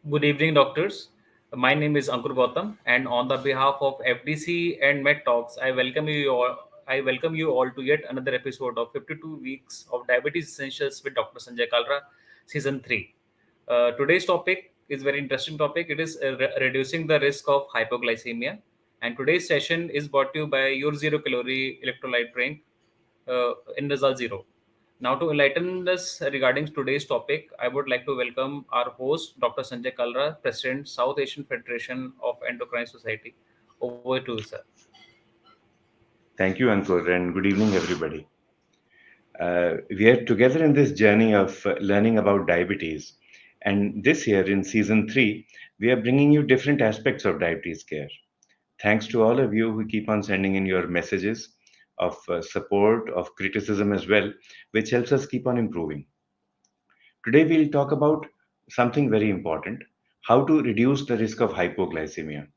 Good evening, doctors. My name is Ankur Gautam, and on the behalf of FDC and Med Talks, I welcome you all. I welcome you all to yet another episode of 52 Weeks of Diabetes Essentials with Dr. Sanjay Kalra, Season 3. Today's topic is very interesting topic. It is reducing the risk of hypoglycemia. And today's session is brought to you by your zero calorie electrolyte drink in result zero. Now, to enlighten us regarding today's topic, I would like to welcome our host, Dr. Sanjay Kalra, President, South Asian Federation of Endocrine Society. Over to you, sir. Thank you, Ankur, and good evening, everybody. We are together in this journey of learning about diabetes. And this year, in season three, we are bringing you different aspects of diabetes care. Thanks to all of you who keep on sending in your messages of support, of criticism as well, which helps us keep on improving. Today, we'll talk about something very important: how to reduce the risk of hypoglycemia.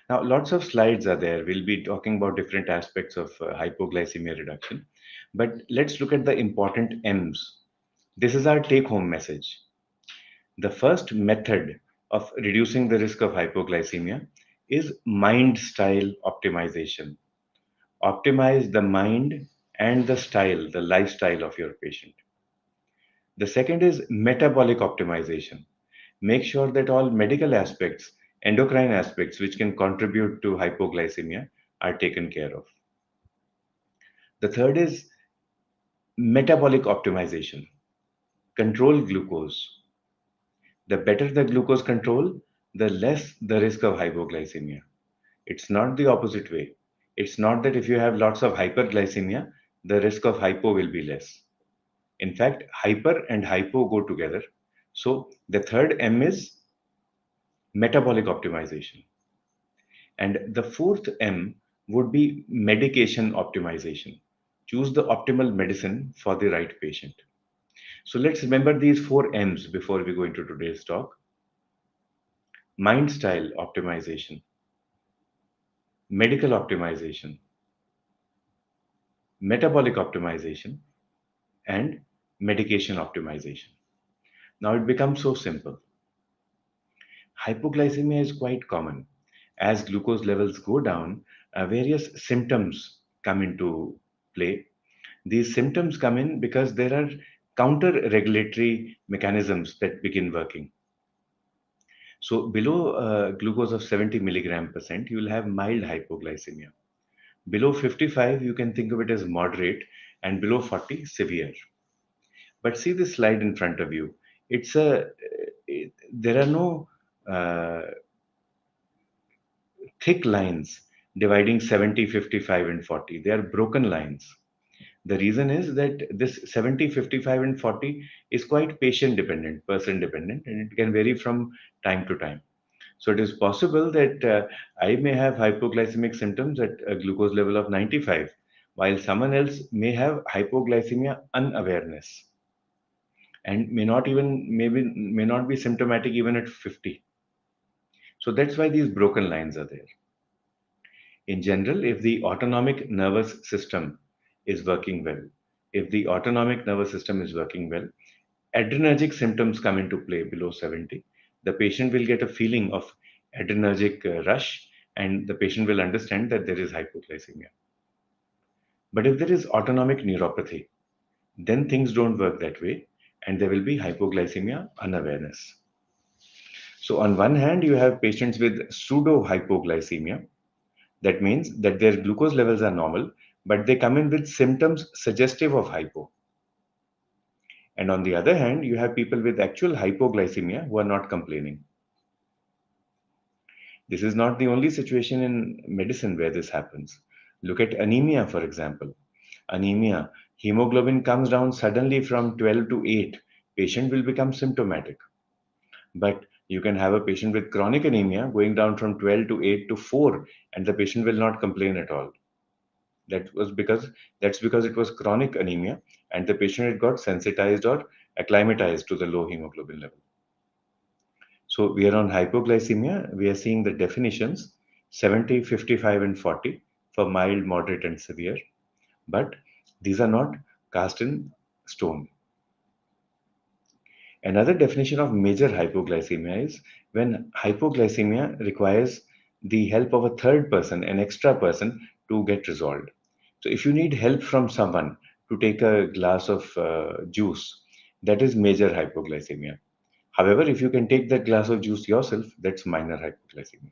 Now, lots of slides are there. We'll be talking about different aspects of hypoglycemia reduction. But let's look at the important M's. This is our take home message. The first method of reducing the risk of hypoglycemia is mind style optimization. Optimize the mind and the style, the lifestyle of your patient. The second is metabolic optimization. Make sure that all medical aspects, endocrine aspects, which can contribute to hypoglycemia, are taken care of. The third is metabolic optimization. Control glucose. The better the glucose control, the less the risk of hypoglycemia. It's not the opposite way. It's not that if you have lots of hyperglycemia, the risk of hypo will be less. In fact, hyper and hypo go together. So the third M is metabolic optimization. And the fourth M would be medication optimization. Choose the optimal medicine for the right patient. So let's remember these four M's before we go into today's talk: mind style optimization, medical optimization, metabolic optimization, and medication optimization. Now it becomes so simple. Hypoglycemia is quite common. As glucose levels go down, various symptoms come into play. These symptoms come in because there are counter regulatory mechanisms that begin working. So, below glucose of 70 milligram percent, you will have mild hypoglycemia. Below 55, you can think of it as moderate, and below 40, severe. But see this slide in front of you. It's there are no uh, thick lines dividing 70, 55, and 40. They are broken lines. The reason is that this 70, 55, and 40 is quite patient dependent, person dependent, and it can vary from time to time. So it is possible that I may have hypoglycemic symptoms at a glucose level of 95, while someone else may have hypoglycemia unawareness and may not be symptomatic even at 50. So that's why these broken lines are there. In general, if the autonomic nervous system is working well, if the autonomic nervous system is working well, adrenergic symptoms come into play below 70. The patient will get a feeling of adrenergic rush, and the patient will understand that there is hypoglycemia. But if there is autonomic neuropathy, then things don't work that way, and there will be hypoglycemia unawareness. So, on one hand, you have patients with pseudo hypoglycemia. That means that their glucose levels are normal, but they come in with symptoms suggestive of hypo. And on the other hand, you have people with actual hypoglycemia who are not complaining. This is not the only situation in medicine where this happens. Look at anemia, for example. Anemia, hemoglobin comes down suddenly from 12 to 8. Patient will become symptomatic. But you can have a patient with chronic anemia going down from 12 to 8 to 4, and the patient will not complain at all. That was because that's because it was chronic anemia, and the patient had got sensitized or acclimatized to the low hemoglobin level. So we are on hypoglycemia. We are seeing the definitions: 70, 55, and 40 for mild, moderate, and severe. But these are not cast in stone. Another definition of major hypoglycemia is when hypoglycemia requires the help of a third person, an extra person, to get resolved. So, if you need help from someone to take a glass of juice, that is major hypoglycemia. However, if you can take that glass of juice yourself, that's minor hypoglycemia.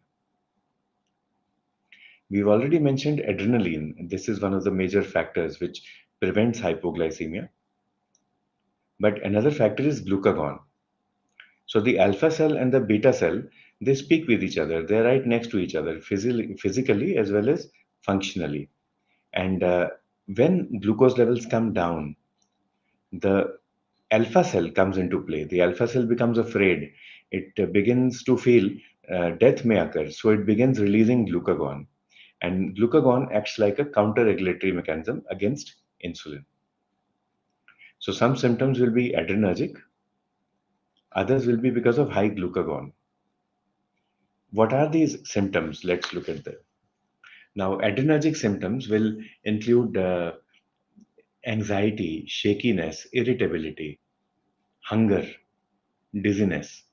We've already mentioned adrenaline. This is one of the major factors which prevents hypoglycemia. But another factor is glucagon. So the alpha cell and the beta cell, they speak with each other. They're right next to each other, physically as well as functionally. And when glucose levels come down, the alpha cell comes into play. The alpha cell becomes afraid. It begins to feel death may occur. So it begins releasing glucagon. And glucagon acts like a counter regulatory mechanism against insulin. So some symptoms will be adrenergic, others will be because of high glucagon. What are these symptoms? Let's look at them. Now, adrenergic symptoms will include anxiety, shakiness, irritability, hunger, dizziness.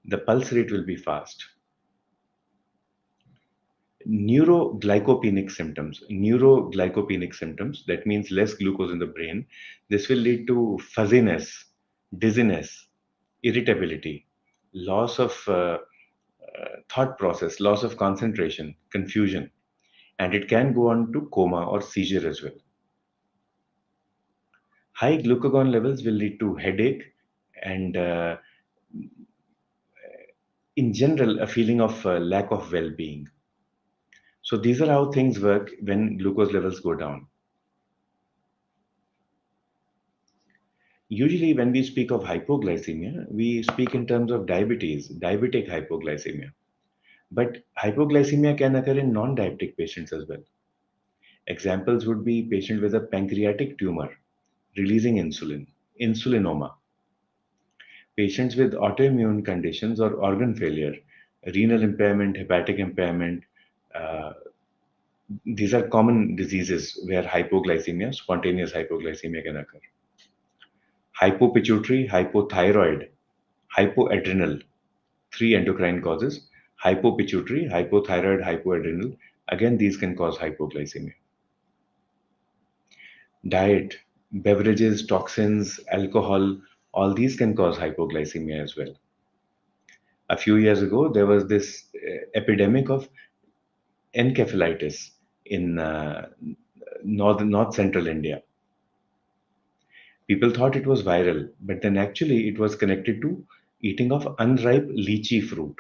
The pulse rate will be fast. Neuroglycopenic symptoms, that means less glucose in the brain. This will lead to fuzziness, dizziness, irritability, loss of thought process, loss of concentration, confusion, and it can go on to coma or seizure as well. High glucagon levels will lead to headache and, in general, a feeling of lack of well being. So, these are how things work when glucose levels go down. Usually, when we speak of hypoglycemia, we speak in terms of diabetes, diabetic hypoglycemia. But hypoglycemia can occur in non diabetic patients as well. Examples would be patient with a pancreatic tumor releasing insulin, insulinoma, patients with autoimmune conditions or organ failure, renal impairment, hepatic impairment. Uh, these are common diseases where hypoglycemia, spontaneous hypoglycemia can occur. Hypopituitary, hypothyroid, hypoadrenal, three endocrine causes. Hypopituitary, hypothyroid, hypoadrenal. Again, these can cause hypoglycemia. Diet, beverages, toxins, alcohol, all these can cause hypoglycemia as well. A few years ago, there was this epidemic of encephalitis in north central India. People thought it was viral, but then actually it was connected to eating of unripe lychee fruit.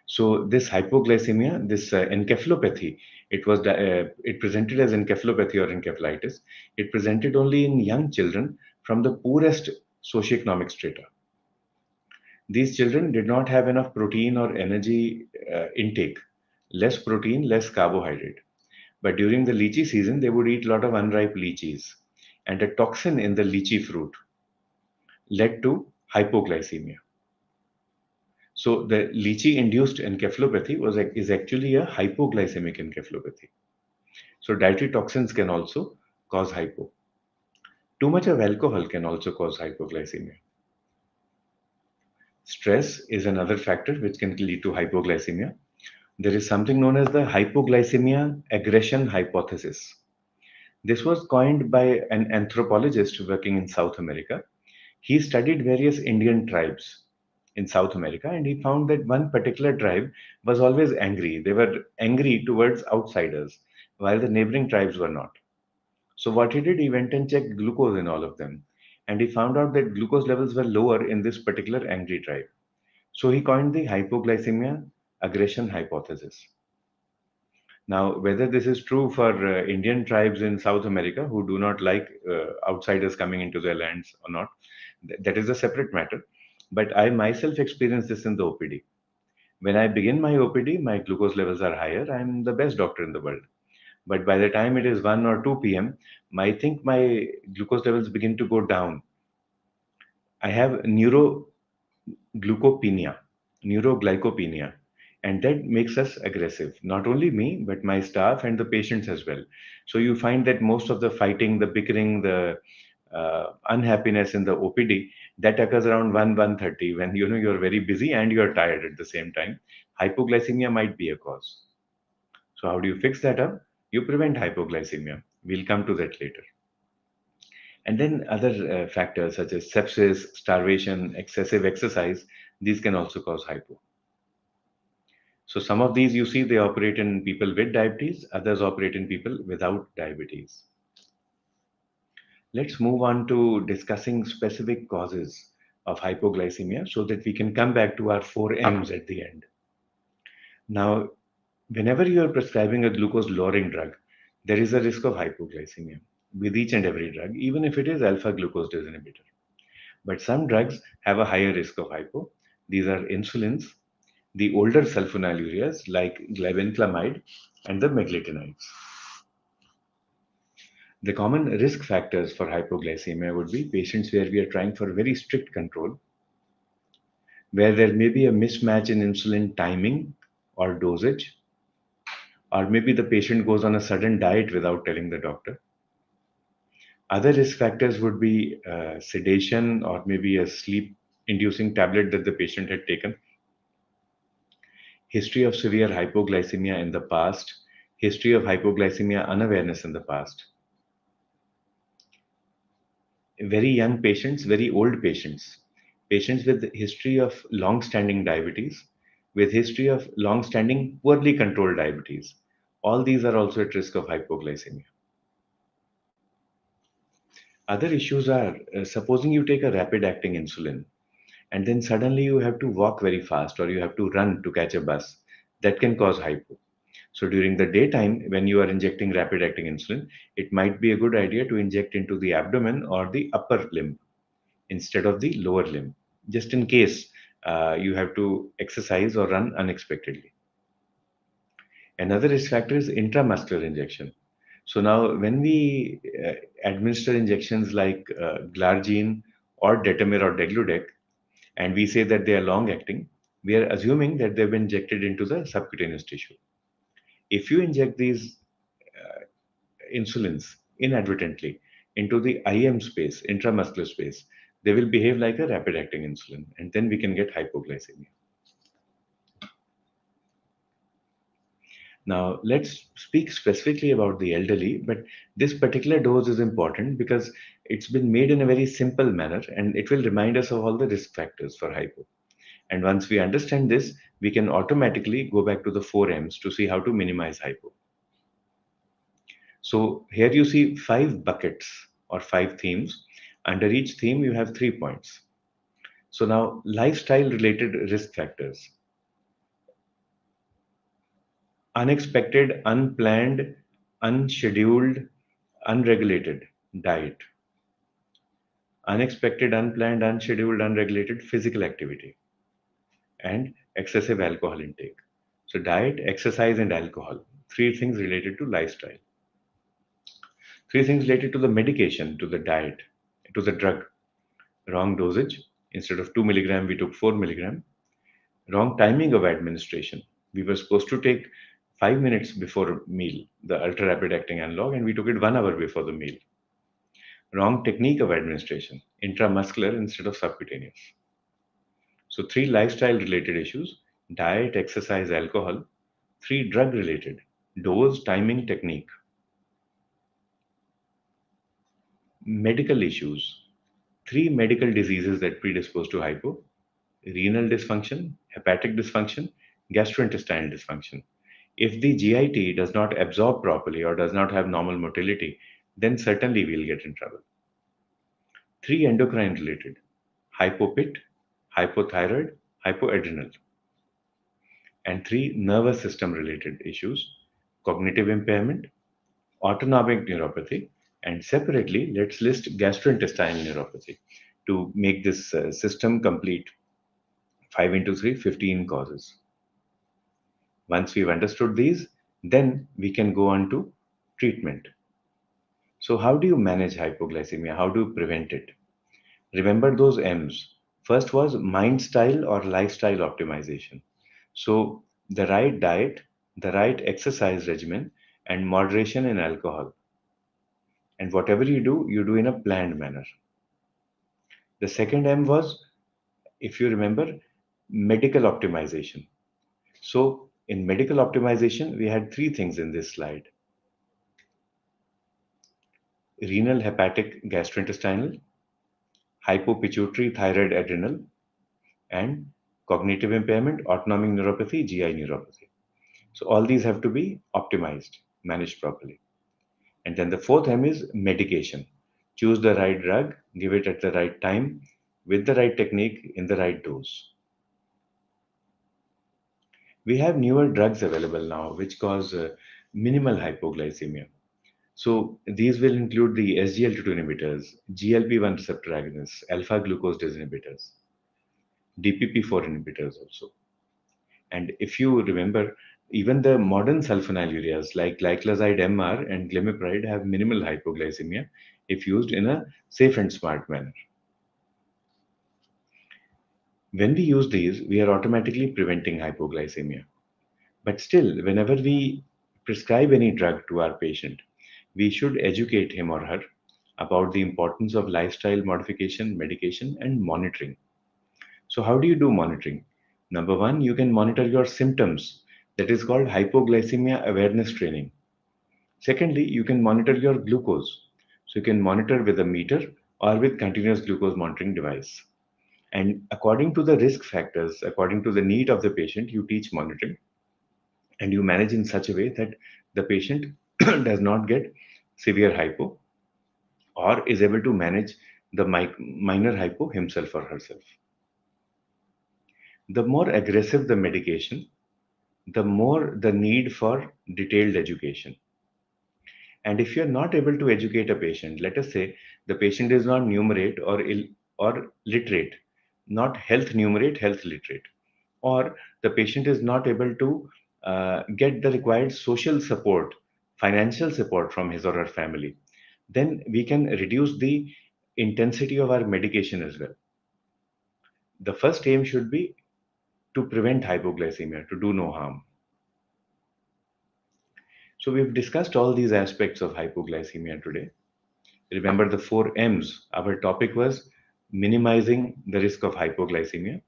So this hypoglycemia, this encephalopathy, it presented as encephalopathy or encephalitis. It presented only in young children from the poorest socioeconomic strata. These children did not have enough protein or energy intake, less protein, less carbohydrate. But during the lychee season, they would eat a lot of unripe lychees. And a toxin in the lychee fruit led to hypoglycemia. So the lychee-induced encephalopathy is actually a hypoglycemic encephalopathy. So dietary toxins can also cause hypo. Too much of alcohol can also cause hypoglycemia. Stress is another factor which can lead to hypoglycemia. There is something known as the hypoglycemia aggression hypothesis. This was coined by an anthropologist working in South America. He studied various Indian tribes in South America and he found that one particular tribe was always angry. They were angry towards outsiders, while the neighboring tribes were not. So, what he did, he went and checked glucose in all of them. And he found out that glucose levels were lower in this particular angry tribe. So, he coined the hypoglycemia aggression hypothesis. Now, whether this is true for Indian tribes in South America who do not like outsiders coming into their lands or not, that is a separate matter. But I myself experienced this in the OPD. When I begin my OPD, my glucose levels are higher. I'm the best doctor in the world. But by the time it is 1 or 2 p.m., I think my glucose levels begin to go down. I have glucopenia, neuroglycopenia, and that makes us aggressive. Not only me, but my staff and the patients as well. So you find that most of the fighting, the bickering, the unhappiness in the OPD, that occurs around 1:30 when you're very busy and you're tired at the same time. Hypoglycemia might be a cause. So how do you fix that up? You prevent hypoglycemia. We'll come to that later. And then other factors such as sepsis, starvation, excessive exercise, these can also cause hypo. So some of these you see they operate in people with diabetes, others operate in people without diabetes. Let's move on to discussing specific causes of hypoglycemia so that we can come back to our four M's at the end. Now, whenever you are prescribing a glucose lowering drug, there is a risk of hypoglycemia with each and every drug, even if it is alpha glucosidase inhibitor. But some drugs have a higher risk of hypo. These are insulins, the older sulfonylureas like glibenclamide, and the meglitinides. The common risk factors for hypoglycemia would be patients where we are trying for very strict control, where there may be a mismatch in insulin timing or dosage, or maybe the patient goes on a sudden diet without telling the doctor. Other risk factors would be sedation or maybe a sleep inducing tablet that the patient had taken, history of severe hypoglycemia in the past, history of hypoglycemia unawareness in the past, very young patients, very old patients, patients with history of long-standing diabetes, with history of long-standing poorly controlled diabetes. All these are also at risk of hypoglycemia. Other issues are supposing you take a rapid-acting insulin and then suddenly you have to walk very fast or you have to run to catch a bus. That can cause hypo. So during the daytime, when you are injecting rapid-acting insulin, it might be a good idea to inject into the abdomen or the upper limb instead of the lower limb, just in case you have to exercise or run unexpectedly. Another risk factor is intramuscular injection. So now, when we administer injections like glargine or detamir or degludec, and we say that they are long acting, we are assuming that they've been injected into the subcutaneous tissue. If you inject these insulins inadvertently into the IM space, intramuscular space, they will behave like a rapid acting insulin, and then we can get hypoglycemia. Now, let's speak specifically about the elderly, but this particular dose is important because it's been made in a very simple manner and it will remind us of all the risk factors for hypo. And once we understand this, we can automatically go back to the four M's to see how to minimize hypo. So here you see five buckets or five themes. Under each theme, you have 3 points. So now, lifestyle related risk factors: unexpected, unplanned, unscheduled, unregulated diet, unexpected, unplanned, unscheduled, unregulated physical activity, and excessive alcohol intake. So, diet, exercise, and alcohol, three things related to lifestyle. Three things related to the medication, to the diet, to the drug: wrong dosage. Instead of 2 milligram, we took 4 milligram. Wrong timing of administration. We were supposed to take 5 minutes before meal, the ultra rapid acting analog, and we took it 1 hour before the meal. Wrong technique of administration, intramuscular instead of subcutaneous. So, three lifestyle related issues: diet, exercise, alcohol. Three drug related: dose, timing, technique. Medical issues: three medical diseases that predispose to hypo: renal dysfunction, hepatic dysfunction, gastrointestinal dysfunction. If the GIT does not absorb properly or does not have normal motility, then certainly we'll get in trouble. Three endocrine related: hypopit, hypothyroid, hypoadrenal. And three nervous system related issues: cognitive impairment, autonomic neuropathy, and separately, let's list gastrointestinal neuropathy to make this system complete. 5 into 3, 15 causes. Once we've understood these, then we can go on to treatment. So, how do you manage hypoglycemia? How do you prevent it? Remember those M's. First was mind style or lifestyle optimization. So, the right diet, the right exercise regimen, and moderation in alcohol. And whatever you do in a planned manner. The second M was, if you remember, medical optimization. So, in medical optimization, we had three things in this slide: renal, hepatic, gastrointestinal, hypopituitary, thyroid, adrenal, and cognitive impairment, autonomic neuropathy, GI neuropathy. So, all these have to be optimized, managed properly. And then the fourth M is medication. Choose the right drug, give it at the right time, with the right technique, in the right dose. We have newer drugs available now which cause minimal hypoglycemia. So these will include the SGLT2 inhibitors, GLP-1 receptor agonists, alpha glucose inhibitors, DPP4 inhibitors also. And if you remember, even the modern sulfonylureas like glyclazide MR and glimepiride have minimal hypoglycemia if used in a safe and smart manner. When we use these, we are automatically preventing hypoglycemia. But still, whenever we prescribe any drug to our patient, we should educate him or her about the importance of lifestyle modification, medication, and monitoring. So, how do you do monitoring? Number one, you can monitor your symptoms. That is called hypoglycemia awareness training. Secondly, you can monitor your glucose. So, you can monitor with a meter or with continuous glucose monitoring device. And according to the risk factors, according to the need of the patient, you teach monitoring and you manage in such a way that the patient does not get severe hypo or is able to manage the minor hypo himself or herself. The more aggressive the medication, the more the need for detailed education. And if you're not able to educate a patient, let us say the patient is not numerate or literate, not health numerate, health literate, or the patient is not able to get the required social support, financial support from his or her family, then we can reduce the intensity of our medication as well. The first aim should be to prevent hypoglycemia, to do no harm. So we've discussed all these aspects of hypoglycemia today. Remember the four M's. Our topic was minimizing the risk of hypoglycemia.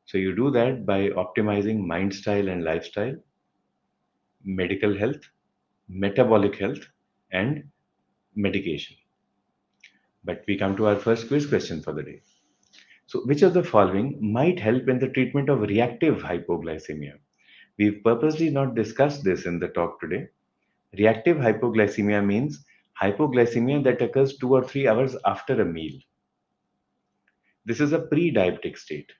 So you do that by optimizing mind style and lifestyle, medical health, metabolic health, and medication. But we come to our first quiz question for the day. So, which of the following might help in the treatment of reactive hypoglycemia? We've purposely not discussed this in the talk today. Reactive hypoglycemia means hypoglycemia that occurs 2 or 3 hours after a meal. This is a pre diabetic state.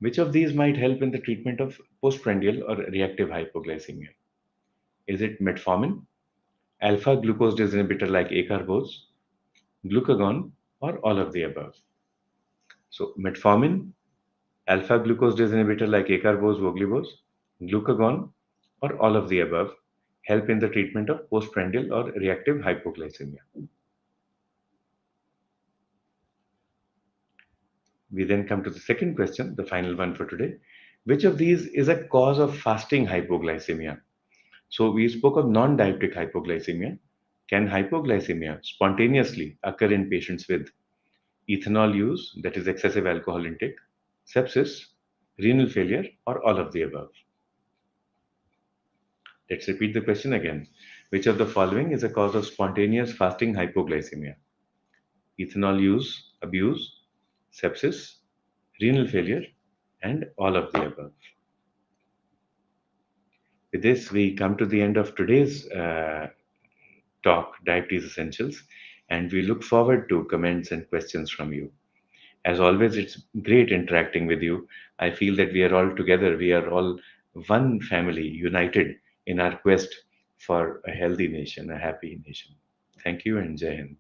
Which of these might help in the treatment of postprandial or reactive hypoglycemia? Is it metformin, alpha glucose inhibitor like acarbose, glucagon, or all of the above? So, metformin, alpha glucose inhibitor like acarbose, voglibose, glucagon, or all of the above help in the treatment of postprandial or reactive hypoglycemia. We then come to the second question, the final one for today. Which of these is a cause of fasting hypoglycemia? So, we spoke of non diabetic hypoglycemia. Can hypoglycemia spontaneously occur in patients with ethanol use, that is excessive alcohol intake, sepsis, renal failure, or all of the above? Let's repeat the question again. Which of the following is a cause of spontaneous fasting hypoglycemia? Ethanol use, abuse, sepsis, renal failure, and all of the above. With this, we come to the end of today's talk, Diabetes Essentials, and we look forward to comments and questions from you. As always, it's great interacting with you. I feel that we are all together, we are all one family, united in our quest for a healthy nation, a happy nation. Thank you and Jai Hind.